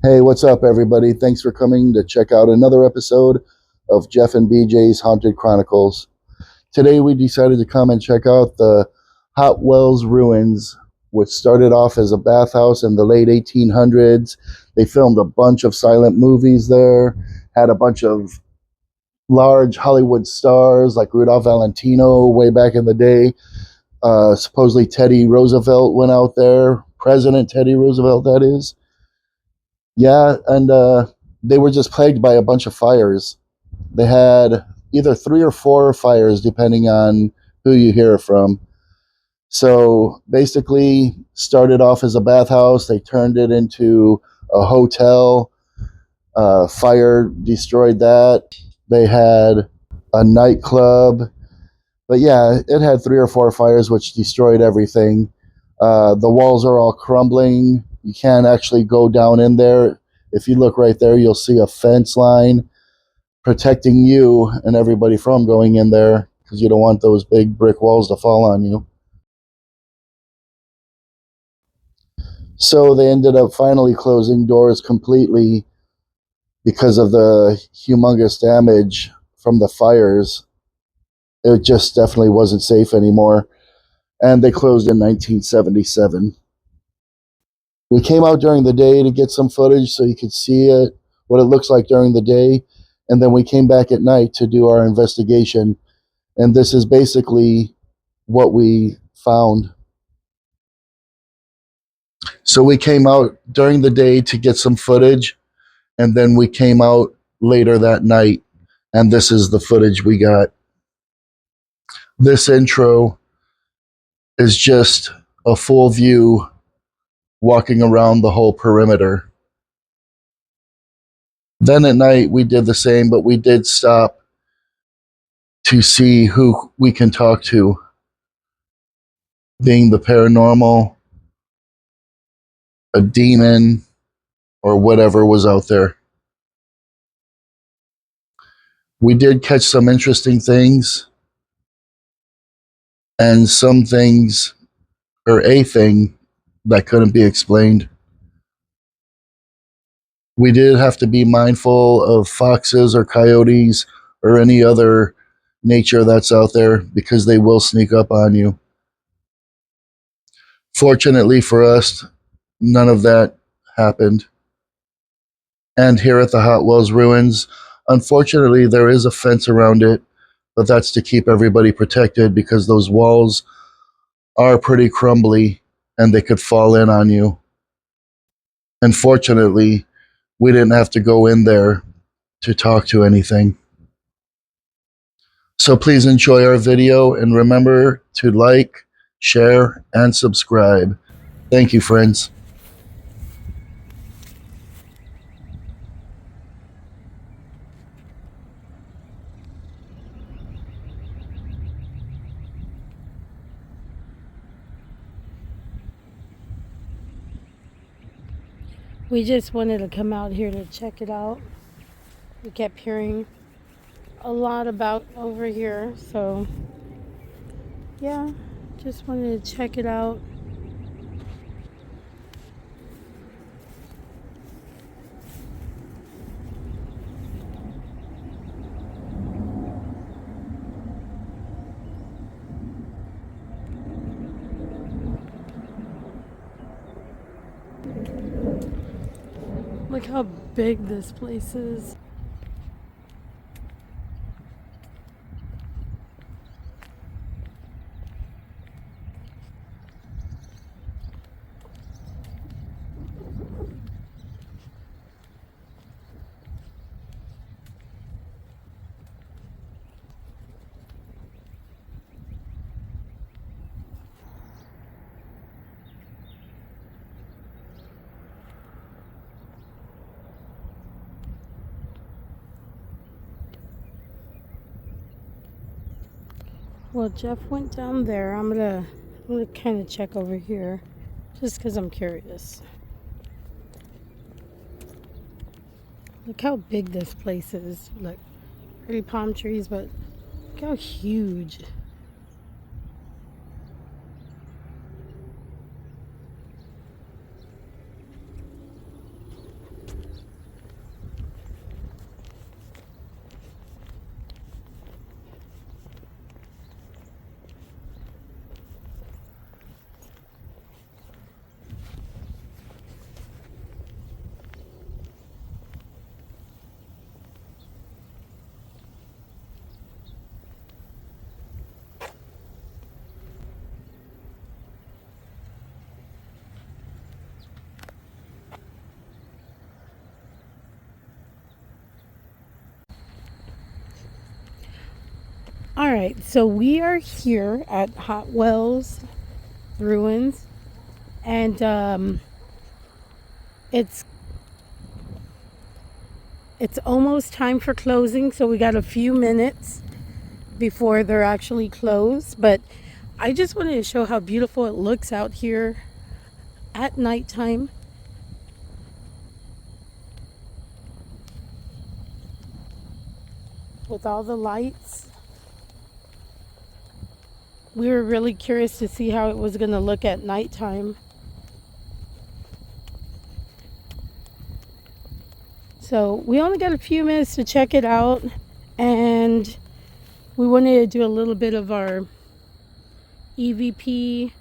Hey, what's up, everybody? Thanks for coming to check out another episode of Jeff and BJ's Haunted Chronicles. Today, we decided to come and check out the Hot Wells Ruins, which started off as a bathhouse in the late 1800s. They filmed a bunch of silent movies there, had a bunch of large Hollywood stars like Rudolph Valentino way back in the day. Supposedly, Teddy Roosevelt went out there, President Teddy Roosevelt, that is. Yeah, and they were just plagued by a bunch of fires. They had either 3 or 4 fires, depending on who you hear from. So basically, started off as a bathhouse. They turned it into a hotel. Fire destroyed that. They had a nightclub. But yeah, it had 3 or 4 fires, which destroyed everything. The walls are all crumbling. You can't actually go down in there. If you look right there, you'll see a fence line protecting you and everybody from going in there because you don't want those big brick walls to fall on you. So they ended up finally closing doors completely because of the humongous damage from the fires. It just definitely wasn't safe anymore. And they closed in 1977. We came out during the day to get some footage so you could see it, what it looks like during the day. And then we came back at night to do our investigation. And this is basically what we found. So we came out during the day to get some footage. And then we came out later that night. And this is the footage we got. This intro is just a full view walking around the whole perimeter. Then at night, we did the same, but we did stop to see who we can talk to, being the paranormal, a demon, or whatever was out there. We did catch some interesting things, and some things, or a thing, that couldn't be explained. We did have to be mindful of foxes or coyotes or any other nature that's out there because they will sneak up on you. Fortunately for us, none of that happened. And here at the Hot Wells Ruins, unfortunately, there is a fence around it, but that's to keep everybody protected because those walls are pretty crumbly and they could fall in on you. And fortunately, we didn't have to go in there to talk to anything. So please enjoy our video and remember to like, share, and subscribe. Thank you, friends. We just wanted to come out here to check it out. We kept hearing a lot about over here, so yeah, just wanted to check it out. Look how big this place is. Well, Jeff went down there. I'm gonna kind of check over here, just because I'm curious. Look how big this place is. Look, pretty palm trees, but look how huge. All right, so we are here at Hot Wells Ruins, and it's almost time for closing, so we got a few minutes before they're actually closed. But I just wanted to show how beautiful it looks out here at nighttime. With all the lights. We were really curious to see how it was going to look at nighttime. So we only got a few minutes to check it out, and we wanted to do a little bit of our EVP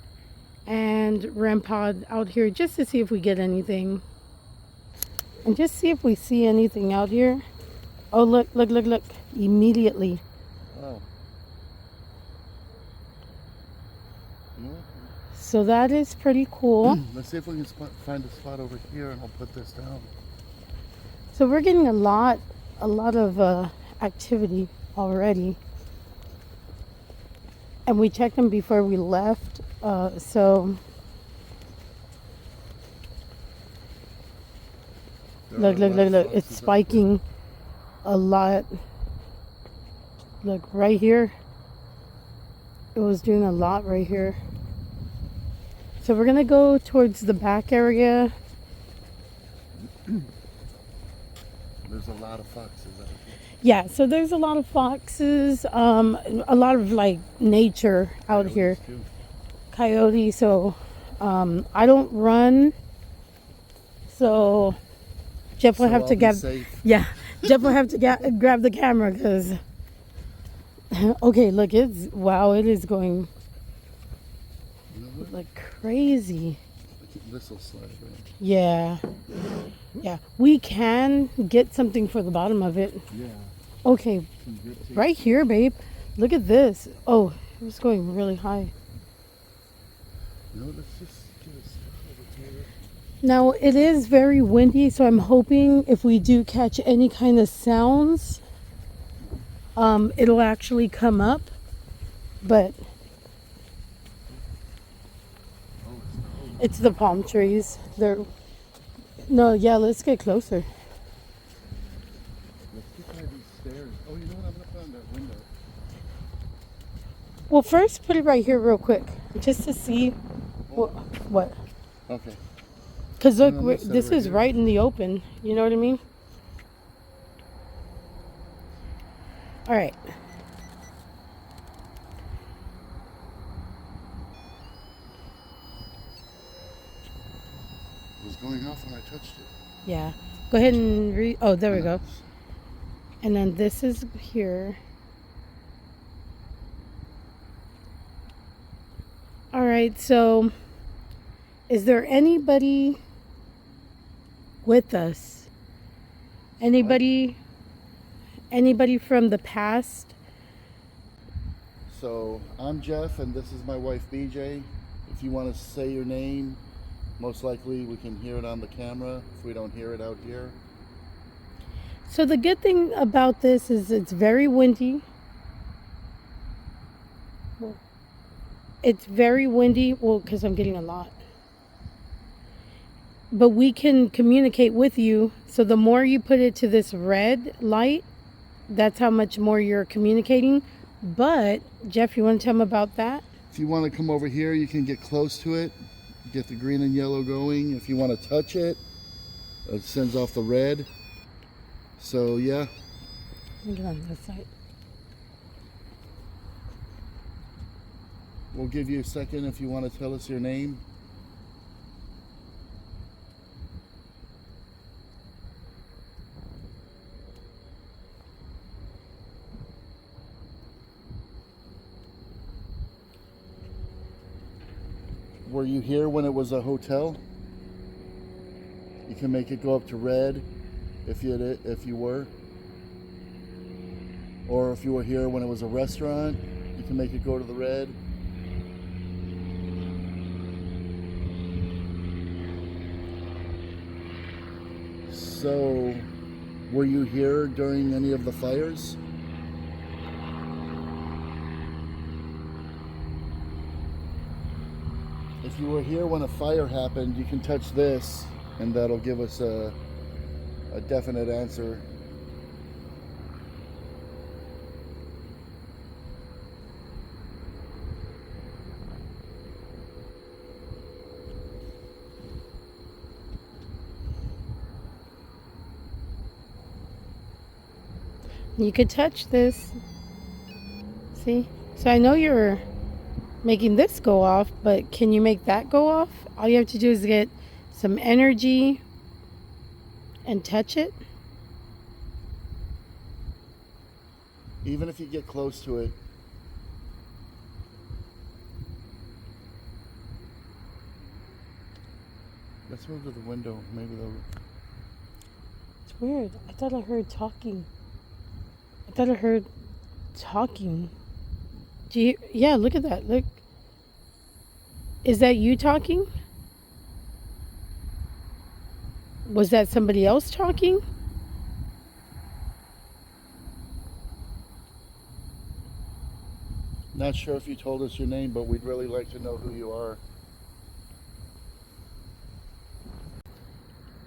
and REM pod out here just to see if we get anything. And just see if we see anything out here. Oh, look, look, look, look. Immediately. Wow. So that is pretty cool. Let's see if we can find a spot over here, and I'll put this down. So we're getting a lot of activity already. And we checked them before we left. So look, look, look, look. It's spiking a lot. Look, right here. It was doing a lot right here. So we're going to go towards the back area. There's a lot of foxes out here. Yeah, so there's a lot of foxes, a lot of like nature out here. Too. Coyote, so I don't run. So Jeff will have to grab Jeff will have to grab the camera because okay, look, it is going like crazy. This will slide right. Yeah. Yeah. We can get something for the bottom of it. Yeah. Okay. Right here, babe. Look at this. Oh, it was going really high. No, let's just get a spot over here. Now, it is very windy, so I'm hoping if we do catch any kind of sounds, it'll actually come up. But it's the palm trees. No, yeah, let's get closer. Let's get by these stairs. Oh, you know what? I'm gonna put on that window. Well, first put it right here real quick, just to see what. Okay. Because look, And then this this over is here. right in the open. You know what I mean? All right. It was going off when I touched it. Yeah. Go ahead and oh, there we go. And then this is here. All right, so is there anybody with us? Anybody from the past? So I'm Jeff, and this is my wife BJ. If you want to say your name, most likely we can hear it on the camera if we don't hear it out here. So the good thing about this is it's very windy. It's very windy, well, because I'm getting a lot. But we can communicate with you. So the more you put it to this red light, that's how much more you're communicating. But Jeff, you want to tell them about that? If you want to come over here, you can get close to it, get the green and yellow going. If you want to touch it, it sends off the red. So yeah. Let me get on this side. We'll give you a second if you want to tell us your name. Were you here when it was a hotel? You can make it go up to red if you were. Or if you were here when it was a restaurant, you can make it go to the red. So, were you here during any of the fires? if you were here when a fire happened, you can touch this, and that'll give us a definite answer. You could touch this. See? So I know you're making this go off, but can you make that go off? All you have to do is get some energy and touch it. Even if you get close to it. Let's move to the window. Maybe they'll... It's weird. I thought I heard talking. I thought I heard talking. Do you? Yeah, look at that. Look. Is that you talking? Was that somebody else talking? Not sure if you told us your name, but we'd really like to know who you are.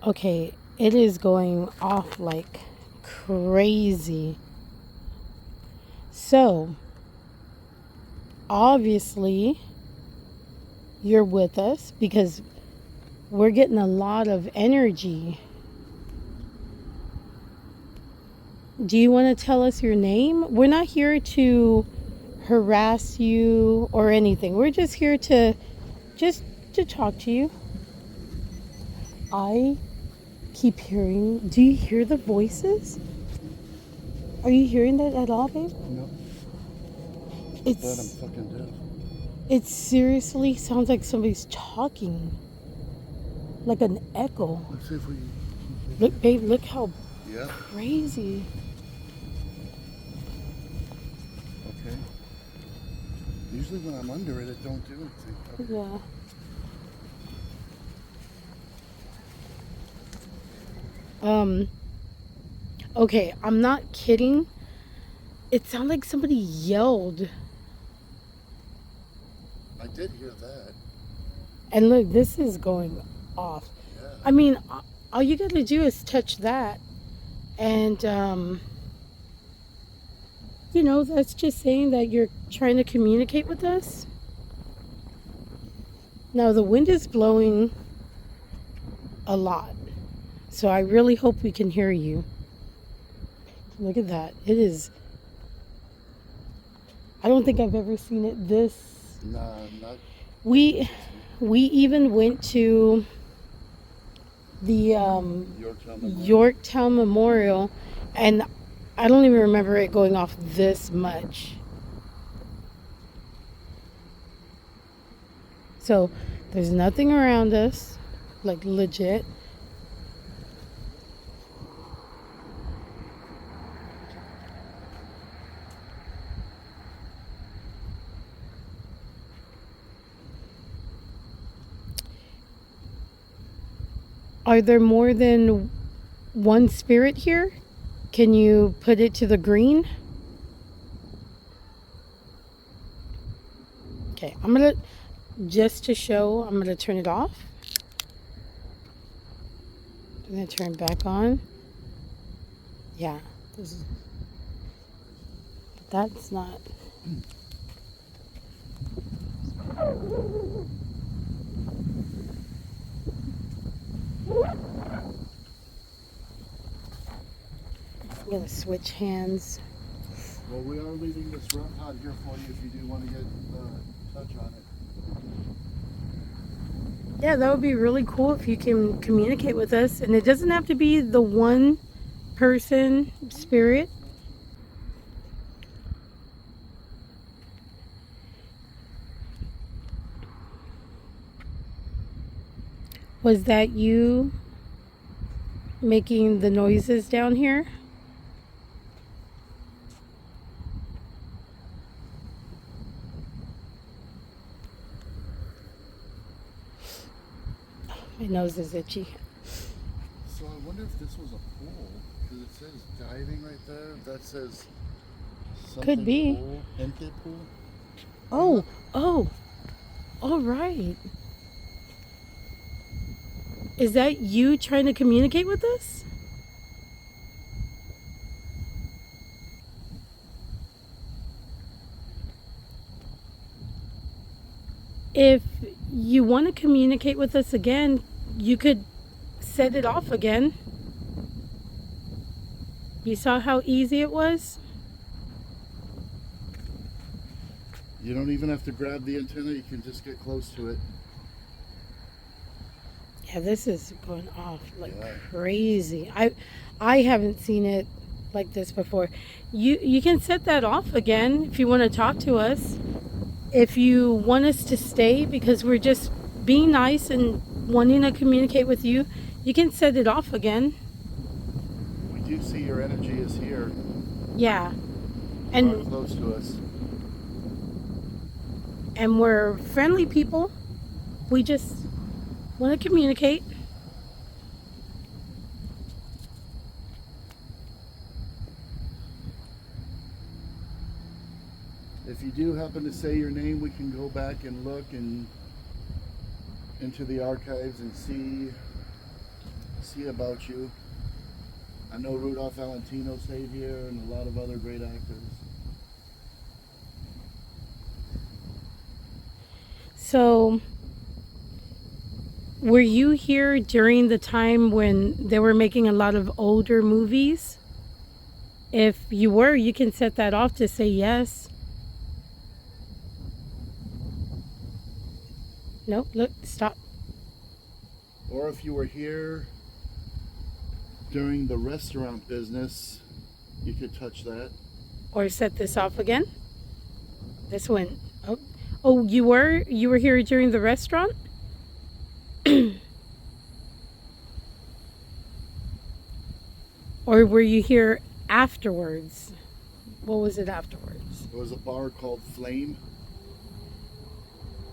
Okay, it is going off like crazy. So, obviously, you're with us because we're getting a lot of energy. Do you want to tell us your name? We're not here to harass you or anything. We're just here to talk to you. I keep hearing. Do you hear the voices? Are you hearing that at all, babe? No. It's But I'm fucking deaf. it seriously sounds like somebody's talking. Like an echo. Let's see if we... Look, babe, look how Yeah. crazy. Okay. Usually when I'm under it, it don't do anything. Okay. Yeah. Okay, I'm not kidding. It sounded like somebody yelled. I did hear that. And look, this is going off. Yeah. I mean, all you gotta do is touch that. And, you know, that's just saying that you're trying to communicate with us. Now, the wind is blowing a lot. So I really hope we can hear you. Look at that. It is... I don't think I've ever seen it this... Nah, not... We even went to the Yorktown Memorial, and I don't even remember it going off this much. So there's nothing around us, like legit. Are there more than one spirit here? Can you put it to the green? Okay, I'm gonna, just to show, I'm gonna turn it off. I'm gonna turn it back on. Yeah, this is, that's not. I'm gonna switch hands. Well, we are leaving this run hot here for you if you do want to get touch on it. Yeah, that would be really cool if you can communicate with us. And it doesn't have to be the one person spirit. Was that you making the noises down here? My nose is itchy. So I wonder if this was a pool, because it says diving right there. That says something Could be. pool, Gente pool. Oh, all right. Is that you trying to communicate with us? If you want to communicate with us again, you could set it off again. You saw how easy it was? You don't even have to grab the antenna, you can just get close to it. Yeah, this is going off like Yeah. crazy. I haven't seen it like this before. You can set that off again if you want to talk to us. If you want us to stay because we're just being nice and wanting to communicate with you, you can set it off again. We do see your energy is here. Yeah. You are And close to us. and we're friendly people. We just want to communicate. If you do happen to say your name, we can go back and look and into the archives and see about you. I know Rudolph Valentino stayed here and a lot of other great actors. So, were you here during the time when they were making a lot of older movies? If you were, you can set that off to say yes. Nope, look, stop. Or if you were here during the restaurant business, you could touch that. Or set this off again. This one. Oh, you were here during the restaurant? Or were you here afterwards? What was it afterwards? There was a bar called Flame.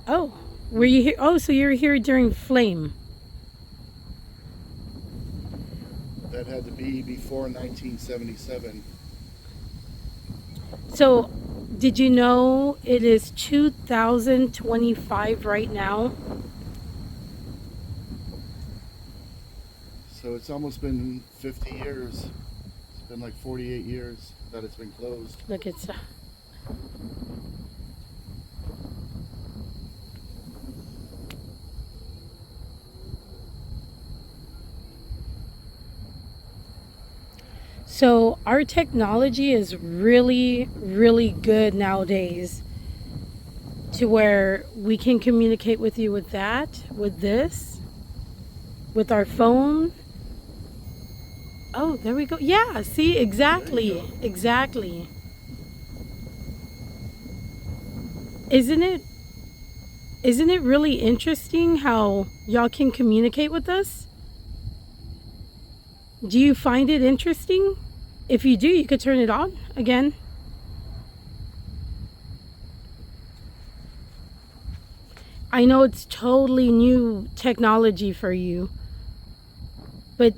Oh, were you here? Oh, so you were here during Flame. That had to be before 1977. So, did you know it is 2025 right now? So it's almost been 50 years. It's been like 48 years that it's been closed. Look, it's so our technology is really, really good nowadays to where we can communicate with you with that, with this, with our phone. Oh, there we go. Yeah, see, exactly. Exactly. Isn't it really interesting how y'all can communicate with us? Do you find it interesting? If you do, you could turn it on again. I know it's totally new technology for you, but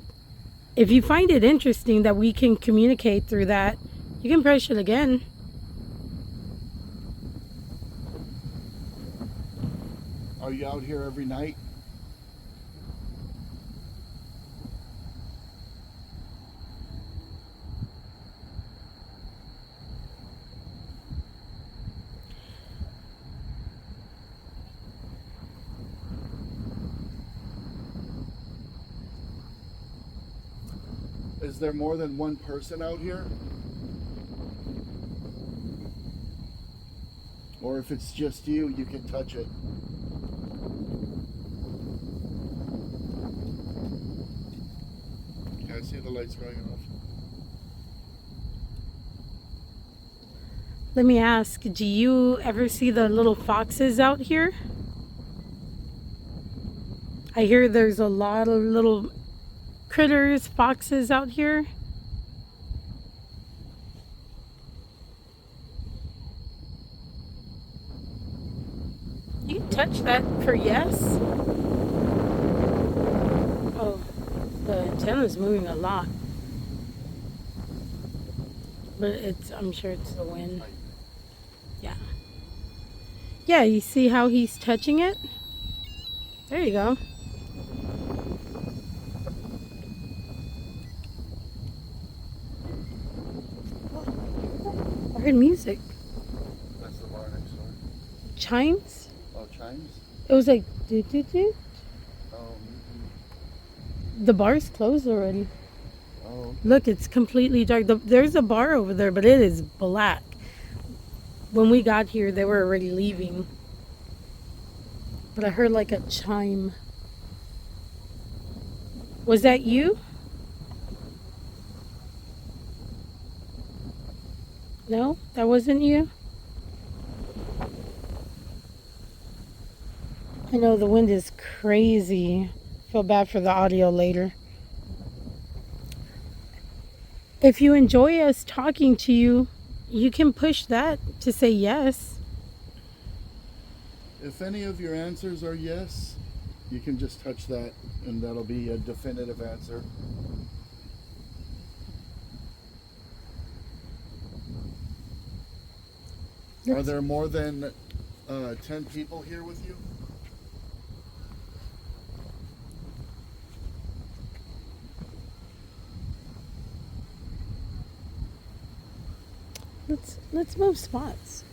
if you find it interesting that we can communicate through that, you can press it again. Are you out here every night? Is there more than one person out here? Or if it's just you, you can touch it. Can I see the lights going off? Let me ask, do you ever see the little foxes out here? I hear there's a lot of little critters, foxes out here. You can touch that for yes. Oh, the antenna's moving a lot. But I'm sure it's the wind. Yeah. Yeah, you see how he's touching it? There you go. heard music. That's the bar next door. Chimes? Oh, chimes? It was like, doo doo doo. Oh, The bar's closed already. oh. Look, it's completely dark. There's a bar over there, but it is black. When we got here, they were already leaving. But I heard like a chime. Was that you? No, that wasn't you? I know the wind is crazy. Feel bad for the audio later. If you enjoy us talking to you, you can push that to say yes. If any of your answers are yes, you can just touch that and that'll be a definitive answer. Are there more than 10 people here with you? Let's move spots.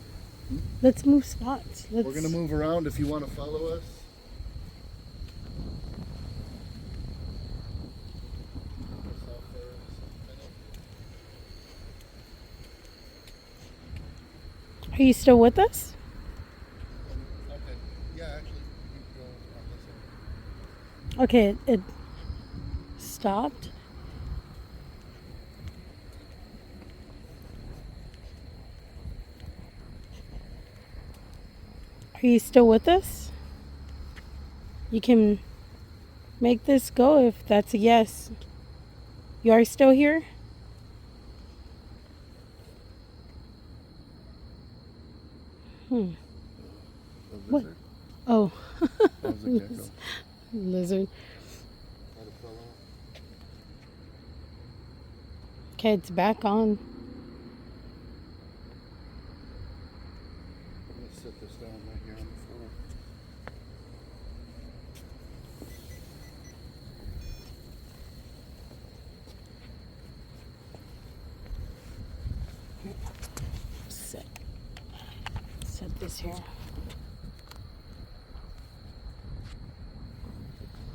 Let's move spots. We're going to move around if you want to follow us. Are you still with us? Okay. Yeah, actually, you can go on this end. Okay, it stopped. Are you still with us? You can make this go if that's a yes. You are still here? A What? lizard. Oh, That was a gecko. lizard. Caterpillar. Okay, it's back on. Let's set this down right here on the floor. Set this here.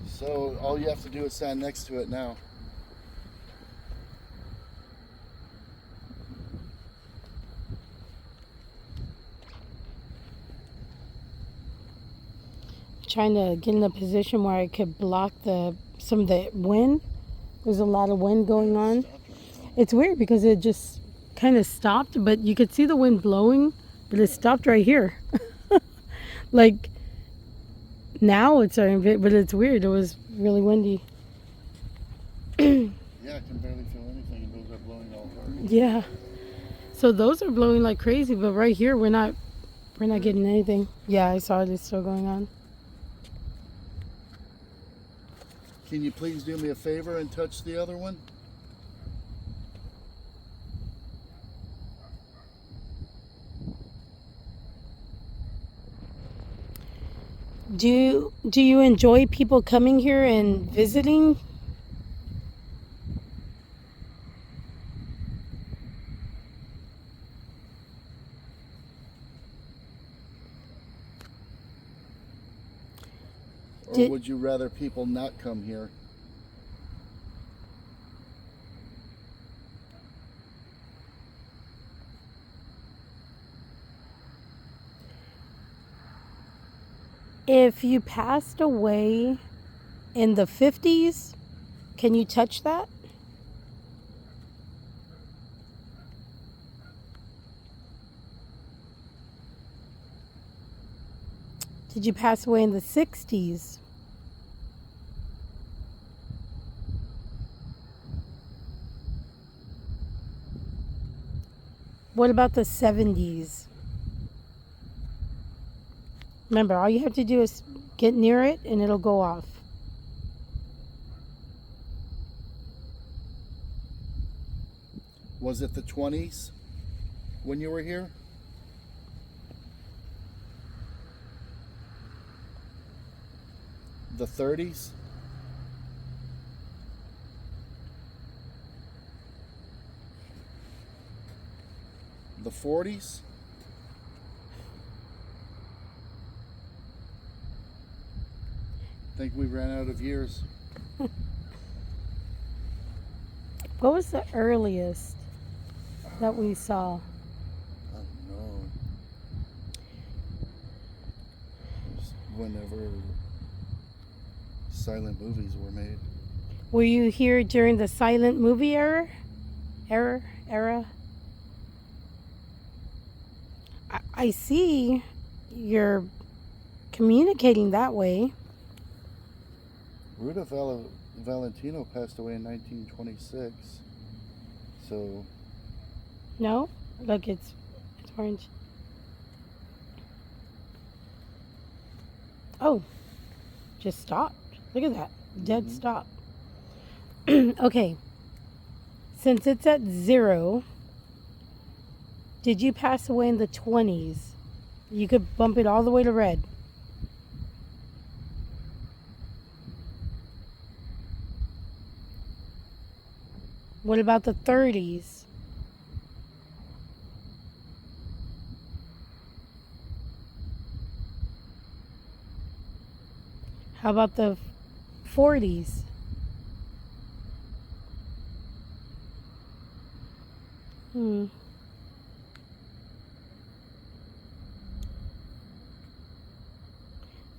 So all you have to do is stand next to it now. Trying to get in a position where I could block some of the wind. There's a lot of wind going on. It's weird because it just kind of stopped, but you could see the wind blowing, but it stopped right here. Like now it's starting, but it's weird. It was really windy. Yeah, I can barely feel anything, and those are blowing all hard. Yeah. So those are blowing like crazy, but right here we're not getting anything. Yeah, I saw it. It's still going on. Can you please do me a favor and touch the other one? Do you enjoy people coming here and visiting? Or would you rather people not come here? If you passed away in the 50s, can you touch that? Did you pass away in the 60s? What about the 70s? Remember, all you have to do is get near it and it'll go off. Was it the 20s when you were here? The 30s? the 40s. I think we ran out of years. What was the earliest that we saw? I don't know. Just whenever silent movies were made. Were you here during the silent movie era? Era? I see you're communicating that way. Ruta Valentino passed away in 1926. So No? Look, it's orange. Oh, just stopped. Look at that. Dead stop. Okay. Since it's at 0, did you pass away in the 20s? You could bump it all the way to red. What about the 30s? How about the 40s?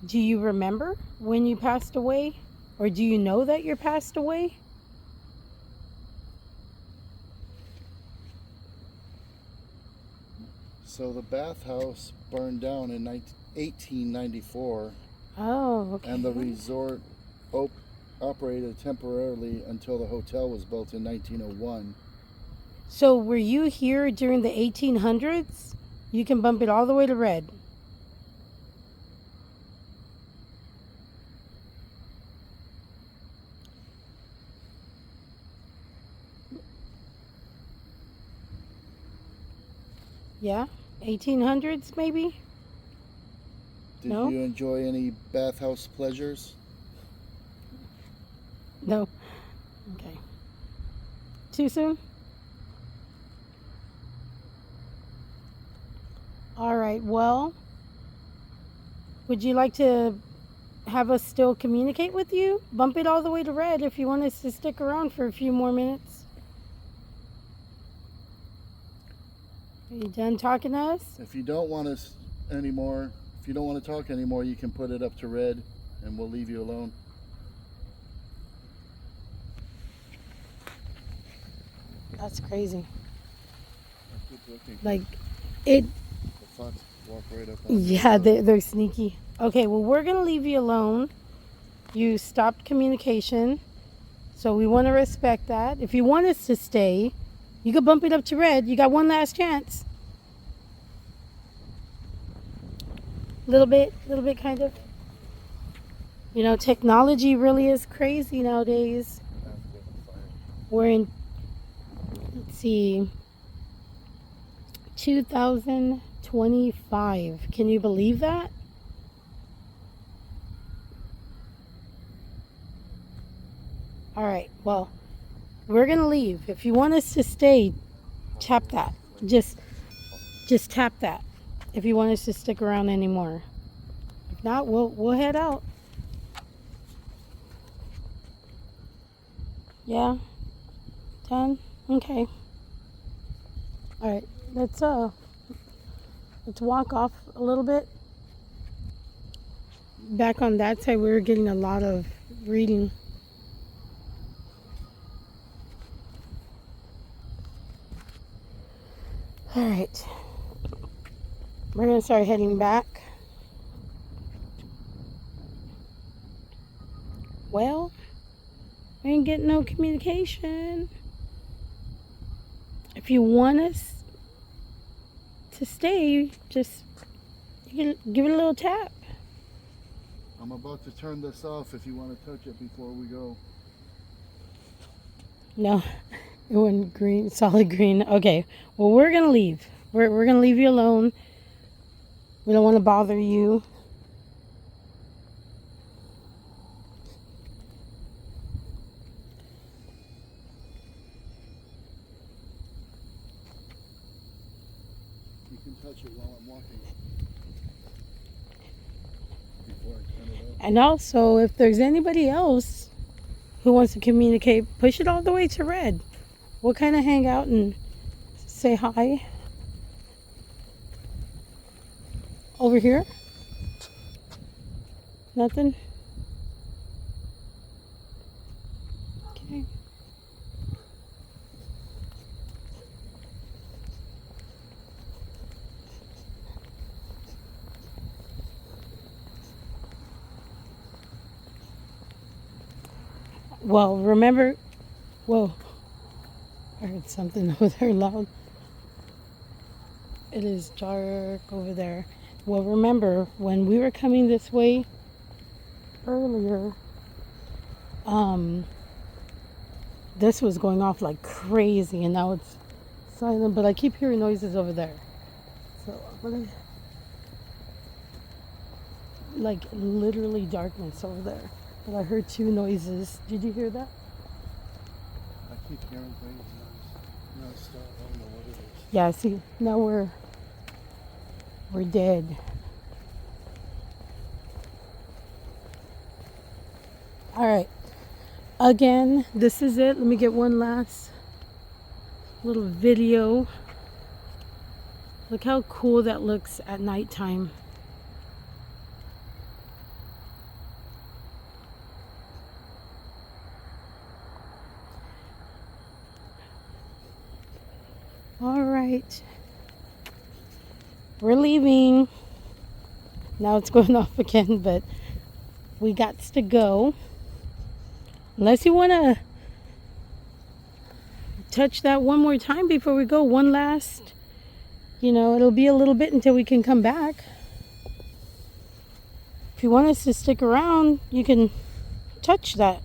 Do you remember when you passed away? Or do you know that you passed away? So the bathhouse burned down in 1894, Oh, okay. and the resort operated temporarily until the hotel was built in 1901. So were you here during the 1800s? You can bump it all the way to red. Yeah? 1800s maybe? Did No? you enjoy any bathhouse pleasures? No. Okay. Too soon? All right. Well, would you like to have us still communicate with you? Bump it all the way to red if you want us to stick around for a few more minutes. Are you done talking to us? If you don't want us anymore, if you don't want to talk anymore, you can put it up to red and we'll leave you alone. That's crazy. I keep looking. Like, it. The fox walk right up on Yeah, they're sneaky. Okay, well, we're going to leave you alone. You stopped communication, so we want to respect that. If you want us to stay, you could bump it up to red. You got one last chance. Little bit kind of. You know, technology really is crazy nowadays. We're in, let's see, 2025. Can you believe that? All right, well, we're going to leave. If you want us to stay, tap that. Just tap that if you want us to stick around anymore. If not, we'll head out. Yeah? Done? Okay. All right, let's walk off a little bit. Back on that side, we were getting a lot of reading. All right. We're going to start heading back. Well, we ain't getting no communication. If you want us to stay, just you can give it a little tap. I'm about to turn this off if you want to touch it before we go. No, it went green, solid green. Okay, well, we're going to leave. We're going to leave you alone. We don't want to bother you. touch it while I'm walking. Before I turn it And also, if there's anybody else who wants to communicate, push it all the way to red. We'll kind of hang out and say hi. Over here? Nothing? Okay. Well, remember, whoa, I heard something over there loud. It is dark over there. Well, remember, when we were coming this way earlier, this was going off like crazy, and now it's silent, but I keep hearing noises over there. So, I'm gonna, like, literally darkness over there. But I heard two noises. Did you hear that? I keep hearing things non-stop. I don't know what it is. Yeah, see, now we're dead. All right. Again, this is it. Let me get one last little video. Look how cool that looks at nighttime. All right. We're leaving. Now it's going off again, but we got to go. Unless you want to touch that one more time before we go. One last, it'll be a little bit until we can come back. If you want us to stick around, you can touch that.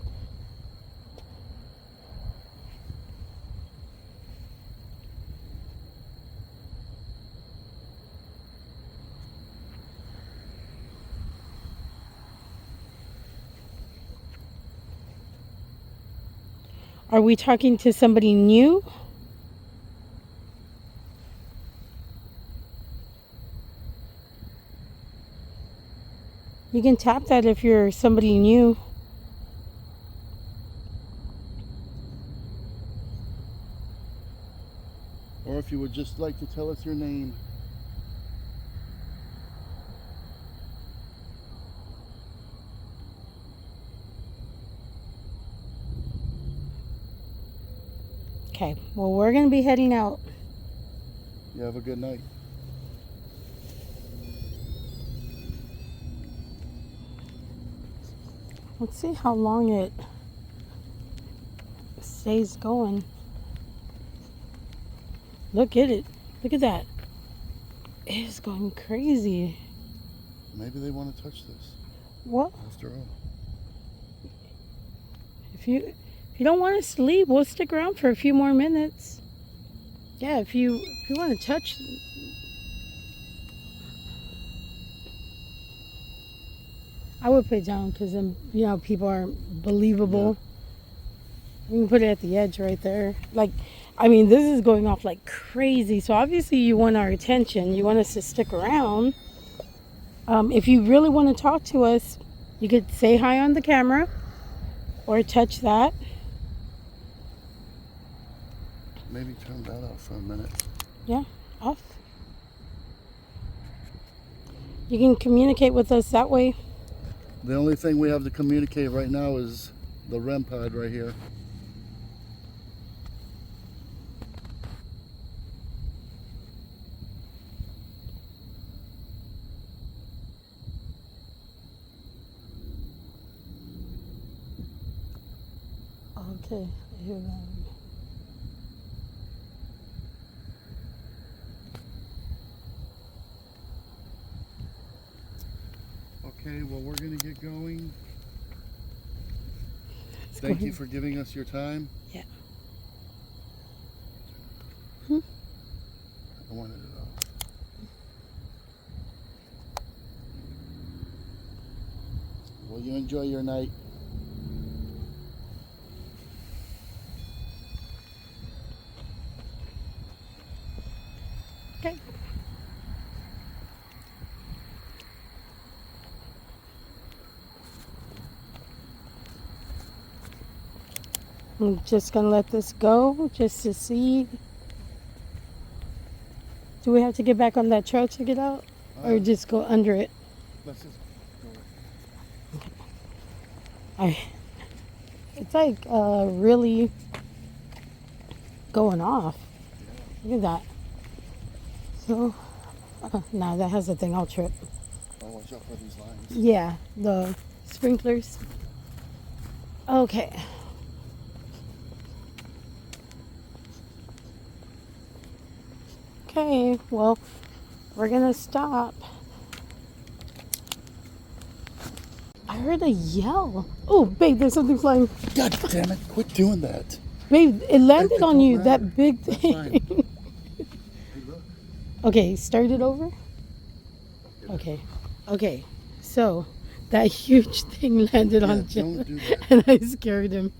Are we talking to somebody new? You can tap that if you're somebody new. Or if you would just like to tell us your name. Okay, well, we're going to be heading out. You have a good night. Let's see how long it stays going. Look at it. Look at that. It is going crazy. Maybe they want to touch this. What? After all. If you don't want us to leave, we'll stick around for a few more minutes. Yeah, if you want to touch. I would put it down because then, people aren't believable. Yeah. We can put it at the edge right there. This is going off like crazy. So obviously you want our attention. You want us to stick around. If you really want to talk to us, you could say hi on the camera or touch that. Maybe turn that off for a minute. Yeah, off. You can communicate with us that way. The only thing we have to communicate right now is the REM pod right here. Okay, I hear that. Okay, well, we're going to get going. Thank you for giving us your time. Yeah. I wanted it off. Well, you enjoy your night. Okay. I'm just gonna let this go just to see. Do we have to get back on that trail to get out? Or just go under it? Let's just go. It's like really going off. Look at that. So, nah, that has a thing. I'll trip. Oh, watch out for these lines. Yeah, the sprinklers. Okay. Okay, well, we're gonna stop. I heard a yell. Oh, babe, there's something flying. God damn it! Quit doing that. Babe, it landed It on don't you, matter. that big That's thing. fine. Hey, look. Okay, start it over. Okay. Okay. So that huge thing landed Yeah, on Jeff don't do that. and I scared him.